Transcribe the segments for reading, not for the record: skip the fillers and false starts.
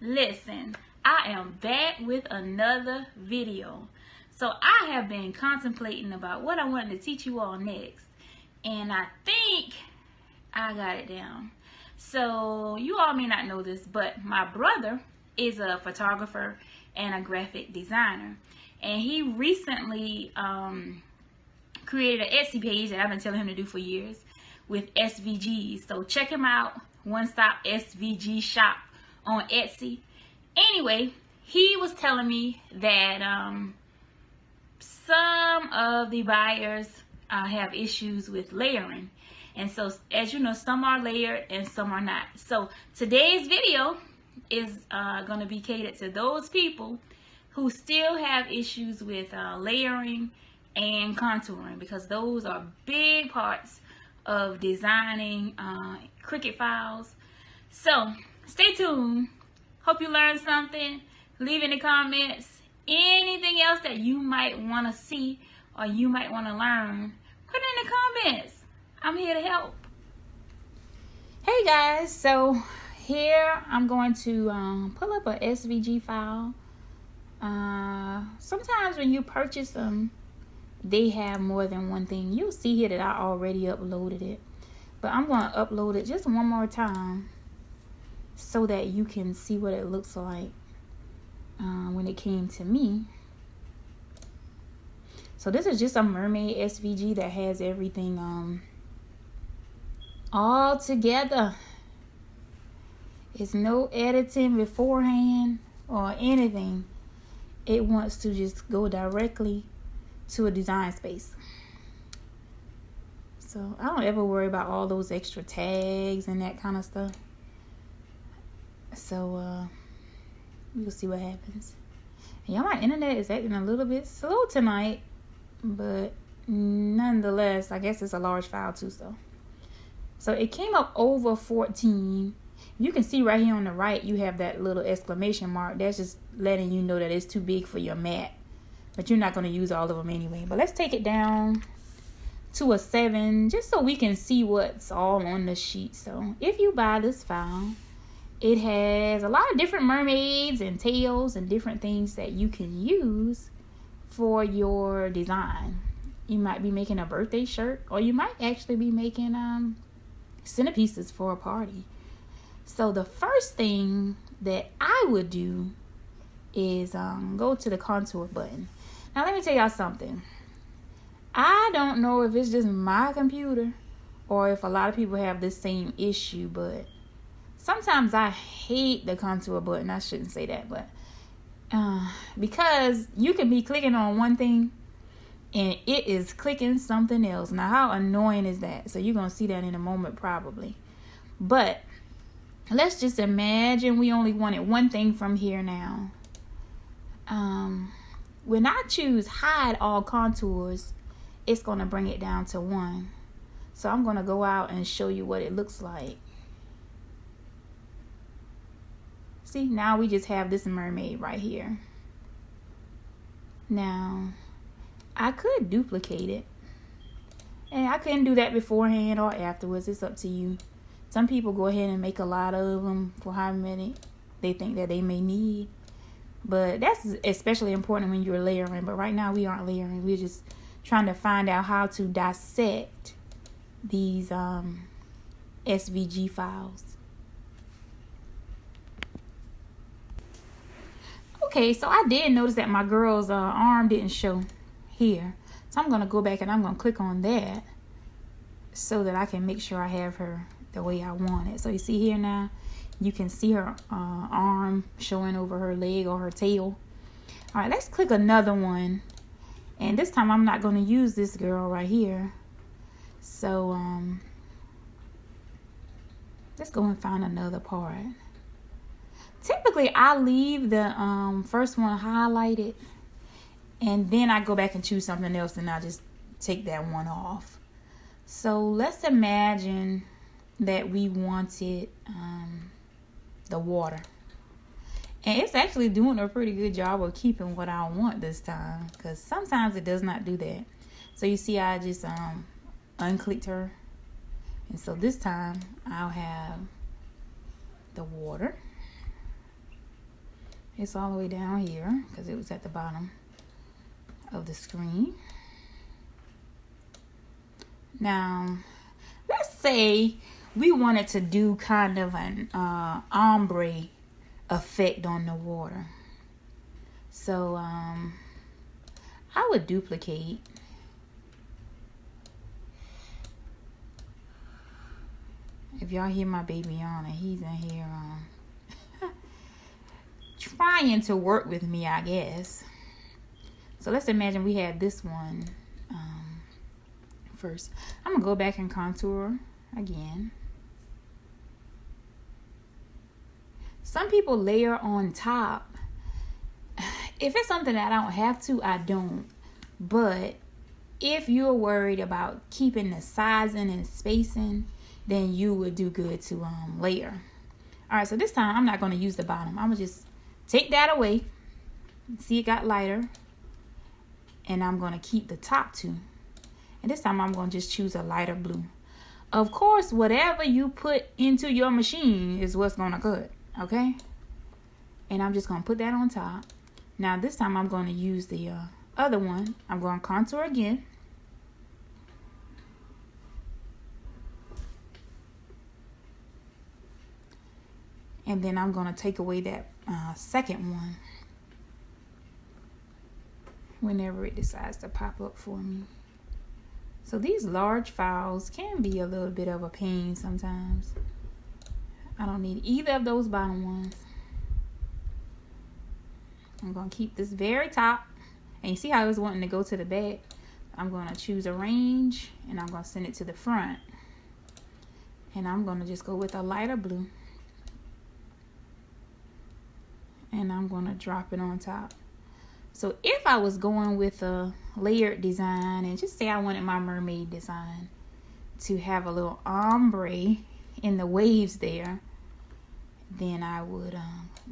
Listen, I am back with another video. So I have been contemplating about what I wanted to teach you all next, and I think I got it down. So you all may not know this, but my brother is a photographer and a graphic designer, and he recently created an Etsy page that I've been telling him to do for years with SVGs. So check him out, One Stop SVG Shop on Etsy. Anyway, he was telling me that some of the buyers have issues with layering, and so as you know, some are layered and some are not. So today's video is going to be catered to those people who still have issues with layering and contouring, because those are big parts of designing Cricut files. So stay tuned. Hope you learned something. Leave in the comments anything else that you might want to see or you might want to learn. Put it in the comments. I'm here to help. Hey guys, so here I'm going to pull up a SVG file. Sometimes when you purchase them, they have more than one thing. You'll see here that I already uploaded it, but I'm going to upload it just one more time so that you can see what it looks like when it came to me. So this is just a mermaid SVG that has everything all together. It's no editing beforehand or anything. It wants to just go directly to a design space. So I don't ever worry about all those extra tags and that kind of stuff. So we'll see what happens. And y'all, my internet is acting a little bit slow tonight, but nonetheless, I guess it's a large file too. So it came up over 14. You can see right here on the right, you have that little exclamation mark. That's just letting you know that it's too big for your mat, but you're not going to use all of them anyway. But let's take it down to a 7 just so we can see what's all on the sheet. So if you buy this file, it has a lot of different mermaids and tails and different things that you can use for your design. You might be making a birthday shirt, or you might actually be making centerpieces for a party. So the first thing that I would do is go to the contour button. Now let me tell y'all something. I don't know if it's just my computer or if a lot of people have this same issue, but sometimes I hate the contour button. I shouldn't say that, but because you can be clicking on one thing and it is clicking something else. Now how annoying is that? So you're going to see that in a moment probably. But let's just imagine we only wanted one thing from here now. When I choose hide all contours, it's going to bring it down to 1. So I'm going to go out and show you what it looks like. See, now we just have this mermaid right here. Now, I could duplicate it. And I couldn't do that beforehand or afterwards. It's up to you. Some people go ahead and make a lot of them for how many they think that they may need. But that's especially important when you're layering. But right now we aren't layering. We're just trying to find out how to dissect these SVG files. Okay, so I did notice that my girl's arm didn't show here. So I'm going to go back and I'm going to click on that so that I can make sure I have her the way I want it. So you see here now, you can see her arm showing over her leg or her tail. All right, let's click another one. And this time I'm not going to use this girl right here. So let's go and find another part. Typically, I leave the first one highlighted, and then I go back and choose something else, and I just take that one off. So let's imagine that we wanted the water. And it's actually doing a pretty good job of keeping what I want this time, because sometimes it does not do that. So you see I just unclicked her. And so this time I'll have the water. It's all the way down here because it was at the bottom of the screen. Now, let's say we wanted to do kind of an ombre effect on the water. So I would duplicate. If y'all hear my baby yawning, he's in here trying to work with me, I guess. So let's imagine we had this one first. I'm gonna go back and contour again. Some people layer on top. If it's something that I don't have to, I don't. But if you're worried about keeping the sizing and spacing, then you would do good to layer. All right, so this time I'm not going to use the bottom. I'm going to just take that away. See, it got lighter. And I'm going to keep the top too. And this time I'm going to just choose a lighter blue. Of course, whatever you put into your machine is what's going to cut. Okay? And I'm just going to put that on top. Now, this time I'm going to use the other one. I'm going to contour again. And then I'm going to take away that second one whenever it decides to pop up for me. So these large files can be a little bit of a pain sometimes. I don't need either of those bottom ones. I'm going to keep this very top. And you see how I was wanting to go to the back? I'm going to choose arrange and I'm going to send it to the front. And I'm going to just go with a lighter blue. And I'm going to drop it on top. So if I was going with a layered design, and just say I wanted my mermaid design to have a little ombre in the waves there, then I would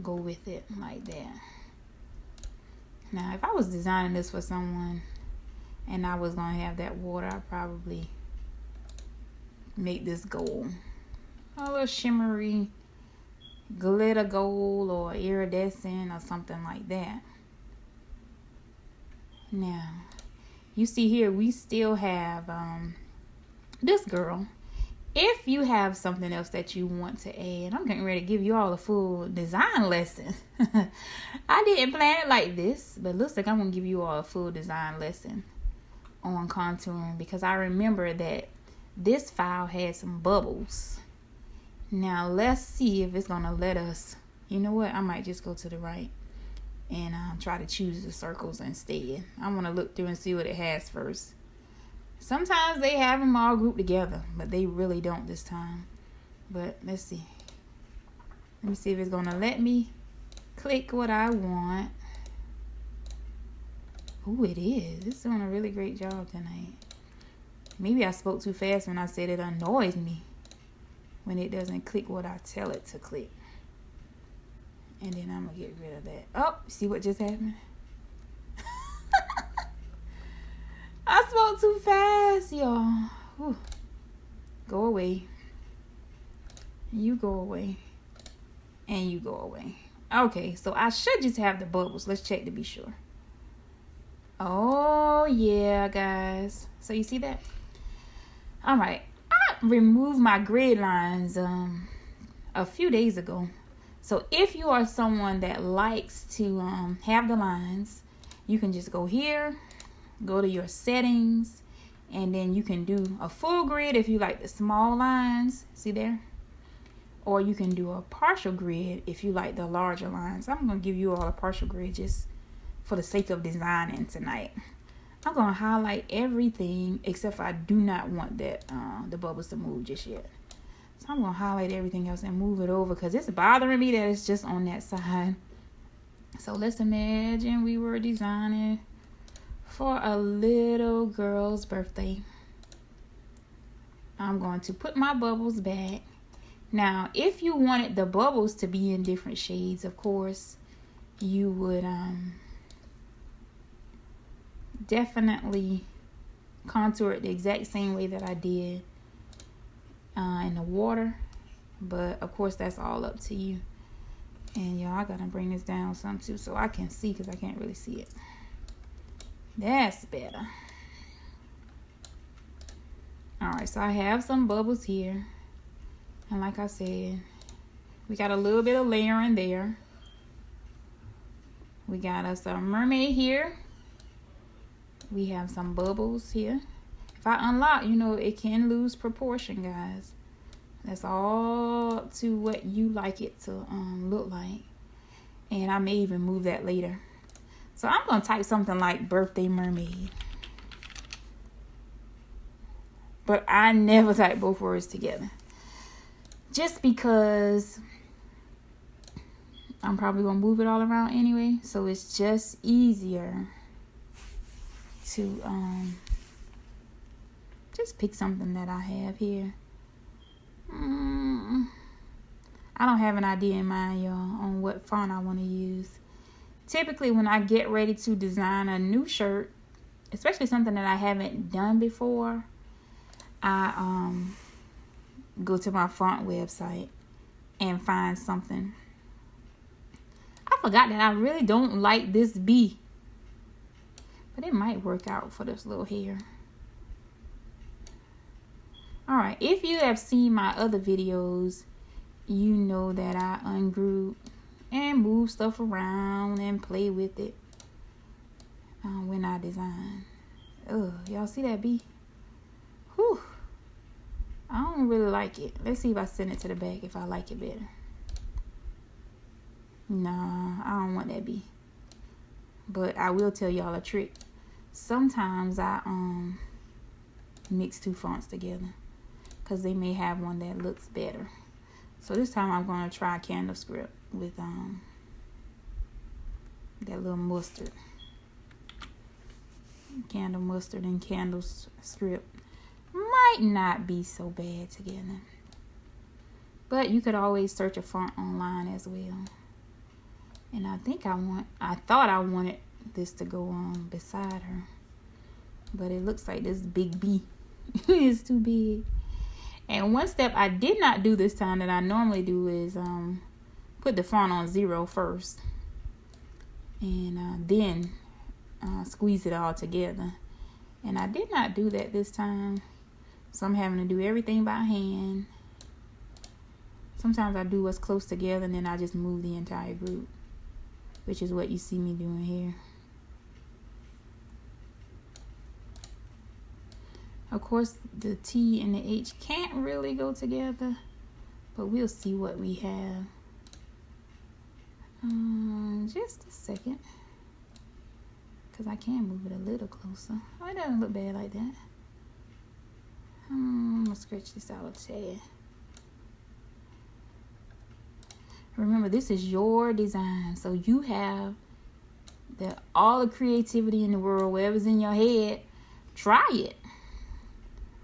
go with it like that. Now, if I was designing this for someone and I was going to have that water, I'd probably make this gold. A little shimmery glitter gold or iridescent or something like that. Now, you see here we still have this girl. If you have something else that you want to add, I'm getting ready to give you all a full design lesson. I didn't plan it like this, but it looks like I'm going to give you all a full design lesson on contouring because I remember that this file had some bubbles. Now, let's see if it's going to let us. You know what? I might just go to the right and try to choose the circles instead. I want to look through and see what it has first. Sometimes they have them all grouped together, but they really don't this time. But let's see. Let me see if it's going to let me click what I want. Oh, it is. It's doing a really great job tonight. Maybe I spoke too fast when I said it annoys me when it doesn't click what I tell it to click. And then I'm going to get rid of that. Oh, see what just happened? I spoke too fast, y'all. Whew. Go away. You go away. And you go away. Okay, so I should just have the bubbles. Let's check to be sure. Oh, yeah, guys. So you see that? All right. I removed my grid lines a few days ago. So if you are someone that likes to have the lines, you can just go here. Go to your settings, and then you can do a full grid if you like the small lines. See there? Or you can do a partial grid if you like the larger lines. I'm going to give you all a partial grid just for the sake of designing tonight. I'm going to highlight everything except for I do not want that the bubbles to move just yet. So I'm going to highlight everything else and move it over because it's bothering me that it's just on that side. So let's imagine we were designing for a little girl's birthday. I'm going to put my bubbles back. Now, if you wanted the bubbles to be in different shades, of course, you would definitely contour it the exact same way that I did in the water. But, of course, that's all up to you. And y'all, I gotta bring this down some too so I can see, because I can't really see it. That's better. Alright, so I have some bubbles here. And like I said, we got a little bit of layering there. We got us a mermaid here. We have some bubbles here. If I unlock, you know, it can lose proportion, guys. That's all to what you like it to look like. And I may even move that later. So I'm going to type something like birthday mermaid. But I never type both words together. Just because I'm probably going to move it all around anyway. So it's just easier to just pick something that I have here. I don't have an idea in mind, y'all, on what font I want to use. Typically, when I get ready to design a new shirt, especially something that I haven't done before, I go to my font website and find something. I forgot that I really don't like this B, but it might work out for this little hair. Alright, if you have seen my other videos, you know that I ungroup and move stuff around and play with it when I design. Oh, y'all see that B? Whew. I don't really like it. Let's see if I send it to the back if I like it better. Nah, I don't want that B. But I will tell y'all a trick. Sometimes I mix two fonts together, because they may have one that looks better. So this time I'm going to try Candle Script with that little mustard. Candle mustard and Candle Script might not be so bad together. But you could always search a font online as well. And I thought I wanted this to go on beside her. But it looks like this big B is too big. And one step I did not do this time that I normally do is put the font on 0 first. And then squeeze it all together. And I did not do that this time. So I'm having to do everything by hand. Sometimes I do what's close together and then I just move the entire group, which is what you see me doing here. Of course, the T and the H can't really go together, but we'll see what we have. Just a second, because I can move it a little closer. Oh, it doesn't look bad like that. I'm going to stretch this out a tad. Remember, this is your design, so you have all the creativity in the world. Whatever's in your head, try it.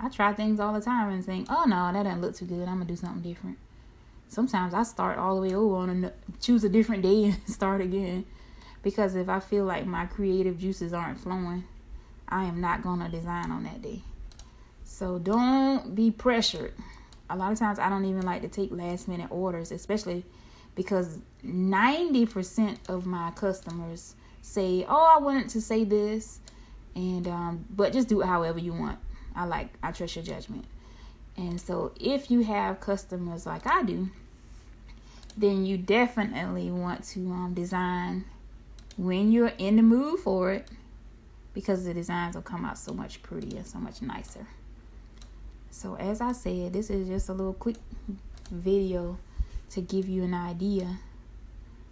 I try things all the time and think, oh no, that doesn't look too good. I'm going to do something different. Sometimes I start all the way over and choose a different day and start again. Because if I feel like my creative juices aren't flowing, I am not going to design on that day. So don't be pressured. A lot of times I don't even like to take last minute orders, especially because 90% of my customers say, oh, I wanted to say this, and but just do it however you want. I trust your judgment. And so if you have customers like I do, then you definitely want to design when you're in the mood for it, because the designs will come out so much prettier, so much nicer. So as I said, this is just a little quick video to give you an idea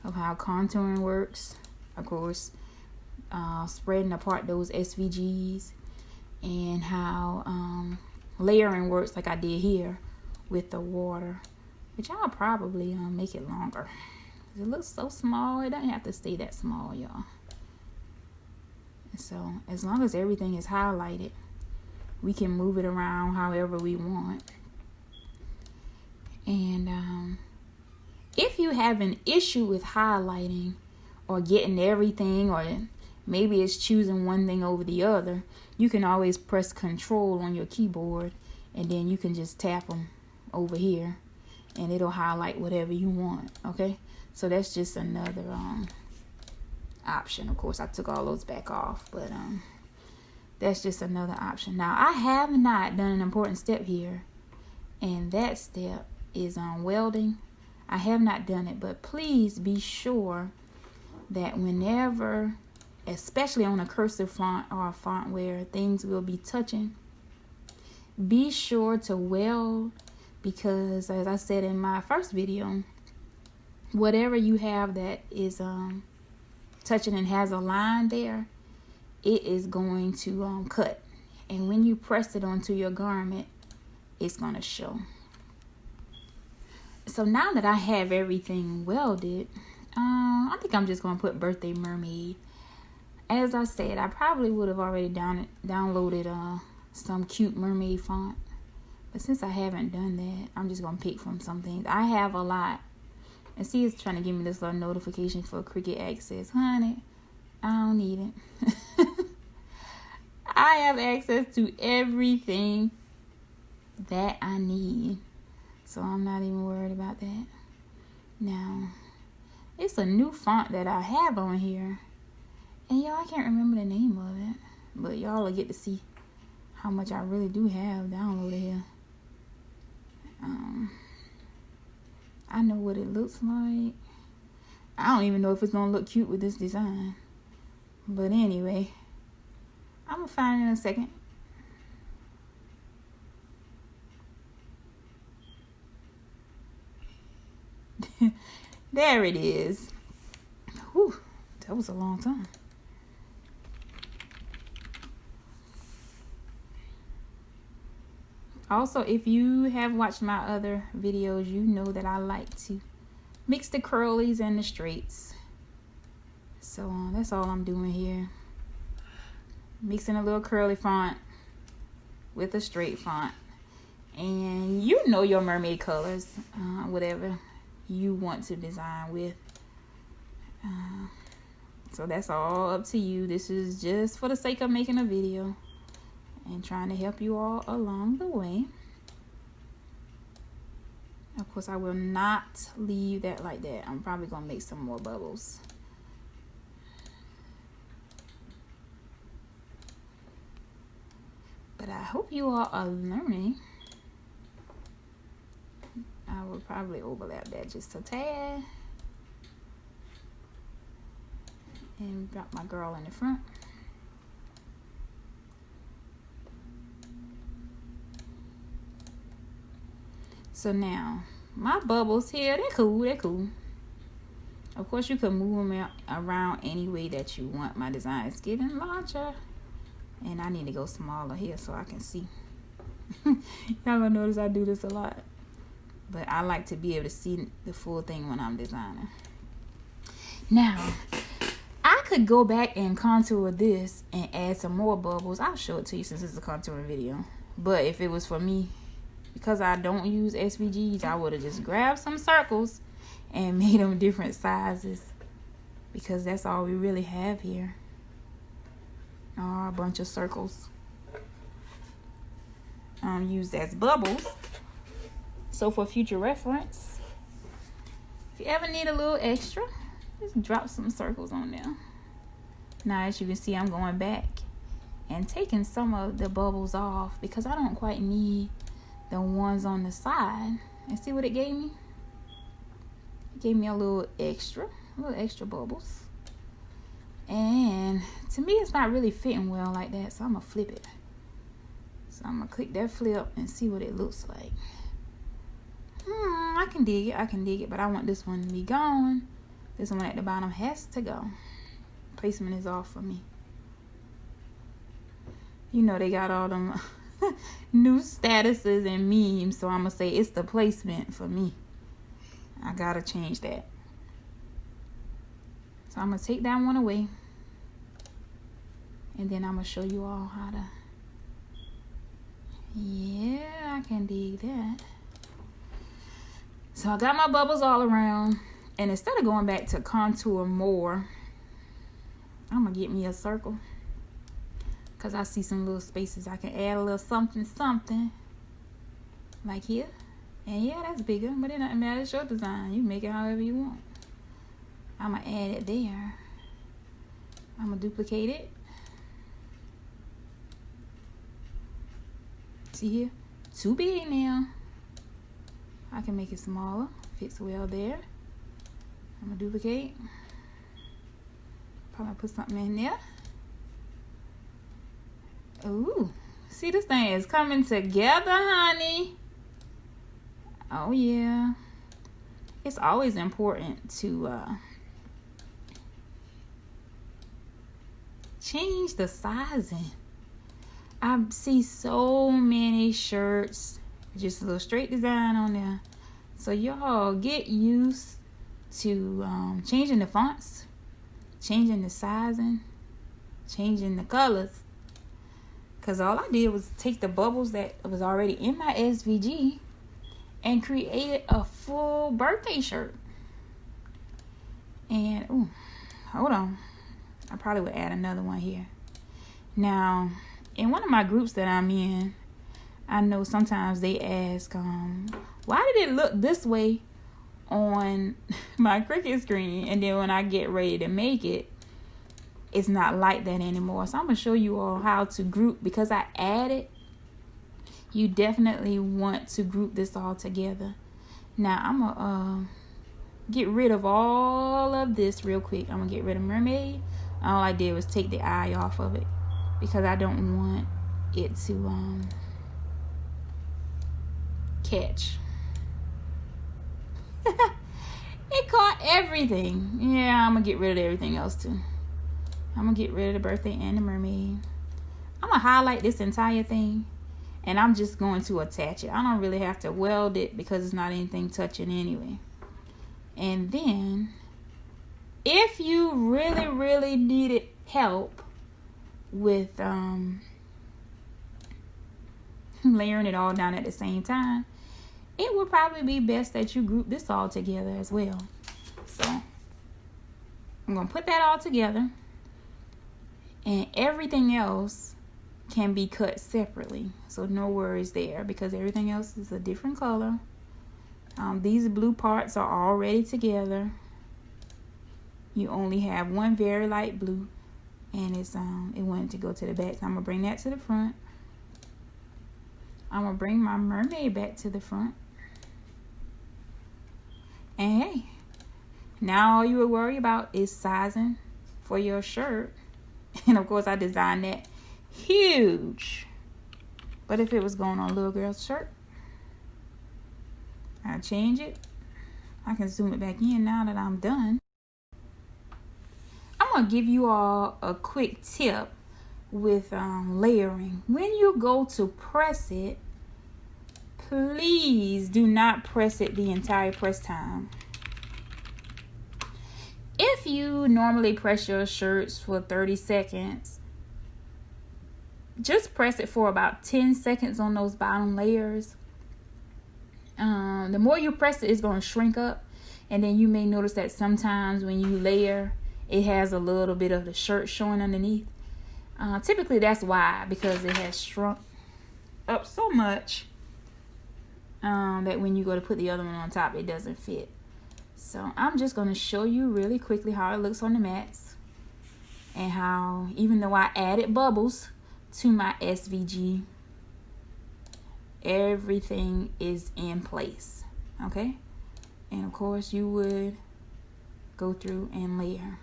of how contouring works. Of course, spreading apart those SVGs, and how layering works like I did here with the water, which I'll probably make it longer. It looks so small. It doesn't have to stay that small, y'all. So as long as everything is highlighted, we can move it around however we want. And if you have an issue with highlighting or getting everything, or maybe it's choosing one thing over the other, you can always press Control on your keyboard, and then you can just tap them over here and it'll highlight whatever you want. Okay, So that's just another option. Of course, I took all those back off, but that's just another option. Now, I have not done an important step here, and that step is on welding. I have not done it, but please be sure that whenever, especially on a cursive font or a font where things will be touching, be sure to weld, because as I said in my first video, whatever you have that is touching and has a line there, it is going to cut. And when you press it onto your garment, it's going to show. So now that I have everything welded, I think I'm just going to put Birthday Mermaid. As I said, I probably would have already downloaded some cute mermaid font. But since I haven't done that, I'm just going to pick from some things. I have a lot. And see, it's trying to give me this little notification for Cricut Access. Honey, I don't need it. I have access to everything that I need. So I'm not even worried about that. Now, it's a new font that I have on here. And y'all, I can't remember the name of it. But y'all will get to see how much I really do have downloaded here. I know what it looks like. I don't even know if it's going to look cute with this design. But anyway, I'm going to find it in a second. There it is. Whew, that was a long time. Also, if you have watched my other videos, you know that I like to mix the curlies and the straights. So that's all I'm doing here. Mixing a little curly font with a straight font. And you know your mermaid colors, whatever you want to design with. So that's all up to you. This is just for the sake of making a video and trying to help you all along the way. Of course, I will not leave that like that. I'm probably going to make some more bubbles. But I hope you all are learning. I will probably overlap that just a tad. And drop my girl in the front. So now, my bubbles here, they're cool. Of course, you can move them around any way that you want. My design is getting larger. And I need to go smaller here so I can see. Y'all gonna notice I do this a lot. But I like to be able to see the full thing when I'm designing. Now, I could go back and contour this and add some more bubbles. I'll show it to you since it's a contouring video. But if it was for me, because I don't use SVGs, I would have just grabbed some circles and made them different sizes. Because that's all we really have here. A bunch of circles. Used as bubbles. So for future reference, if you ever need a little extra, just drop some circles on there. Now, as you can see, I'm going back and taking some of the bubbles off because I don't quite need the ones on the side. And see what it gave me? It gave me a little extra bubbles. And to me, it's not really fitting well like that, so I'm going to flip it. So I'm going to click that flip and see what it looks like. I can dig it, but I want this one to be gone. This one at the bottom has to go. Placement is off for me. You know they got all them new statuses and memes, so I'm going to say it's the placement for me. I got to change that. So I'm going to take that one away. And then I'm going to show you all how to... Yeah, I can dig that. So I got my bubbles all around. And instead of going back to contour more, I'm going to get me a circle. Because I see some little spaces. I can add a little something. Like here. And yeah, that's bigger. But it doesn't matter. It's your design. You make it however you want. I'm going to add it there. I'm going to duplicate it. See here? Too big now. I can make it smaller. Fits well there. I'm going to duplicate. Probably put something in there. Ooh. See, this thing is coming together, honey. Oh, yeah. It's always important to change the sizing. I see so many shirts, just a little straight design on there. So y'all get used to changing the fonts, changing the sizing, changing the colors. Because all I did was take the bubbles that was already in my SVG and created a full birthday shirt. And, ooh, hold on. I probably would add another one here. Now, in one of my groups that I'm in, I know sometimes they ask, why did it look this way on my Cricut screen? And then when I get ready to make it, it's not like that anymore. So I'm going to show you all how to group. Because I added, you definitely want to group this all together. Now, I'm going to get rid of all of this real quick. I'm going to get rid of mermaid. All I did was take the eye off of it because I don't want it to catch. It caught everything. Yeah, I'm going to get rid of everything else too. I'm going to get rid of the birthday and the mermaid. I'm going to highlight this entire thing. And I'm just going to attach it. I don't really have to weld it because it's not anything touching anyway. And then, if you really, really needed help with layering it all down at the same time, it would probably be best that you group this all together as well. So, I'm going to put that all together. And everything else can be cut separately. So no worries there because everything else is a different color. These blue parts are already together. You only have one very light blue, and it wanted to go to the back. So I'm gonna bring that to the front. I'm gonna bring my mermaid back to the front. And hey, now all you would worry about is sizing for your shirt. And of course I designed that huge. But if it was going on a little girl's shirt, I change it. I can zoom it back in now that I'm done. I'm going to give you all a quick tip with layering. When you go to press it, please do not press it the entire press time. If you normally press your shirts for 30 seconds, just press it for about 10 seconds on those bottom layers. The more you press it, it's going to shrink up. And then you may notice that sometimes when you layer, it has a little bit of the shirt showing underneath. Typically that's why, because it has shrunk up so much that when you go to put the other one on top, it doesn't fit. So I'm just going to show you really quickly how it looks on the mats. And how, even though I added bubbles to my SVG, everything is in place. Okay? And of course you would go through and layer.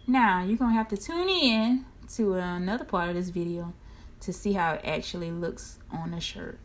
Now you're going to have to tune in to another part of this video to see how it actually looks on the shirt.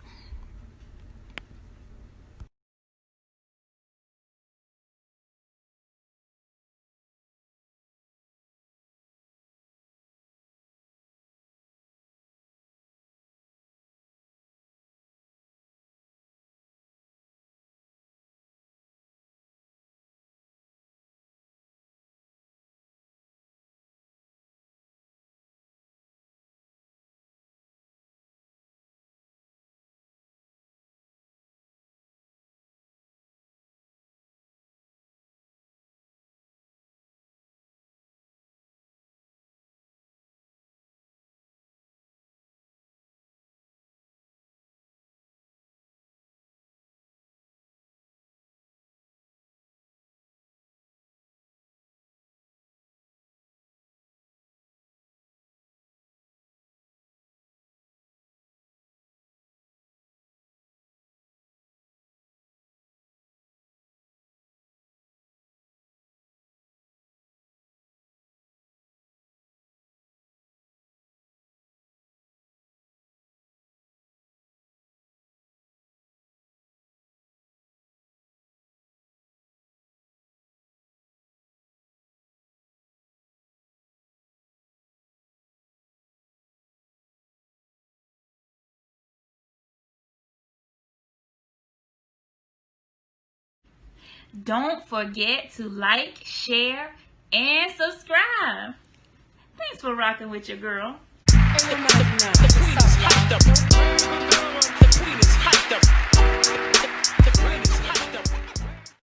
Don't forget to like, share, and subscribe. Thanks for rocking with your girl. Hey,